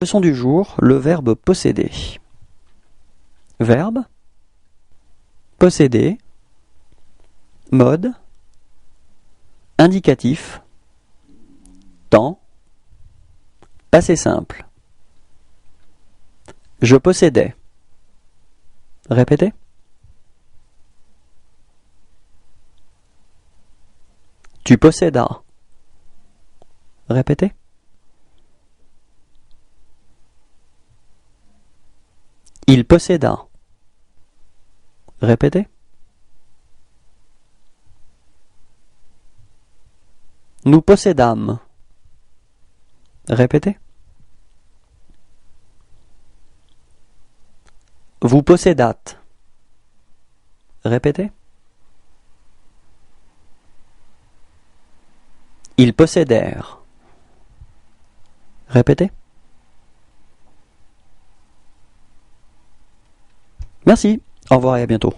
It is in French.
Leçon du jour, le verbe posséder. Verbe, posséder, mode, indicatif, temps, passé simple. Je possédais. Répétez. Tu possédas. Répétez. Il posséda. Répétez. Nous possédâmes. Répétez. Vous possédâtes. Répétez. Ils possédèrent. Répétez. Merci, au revoir et à bientôt.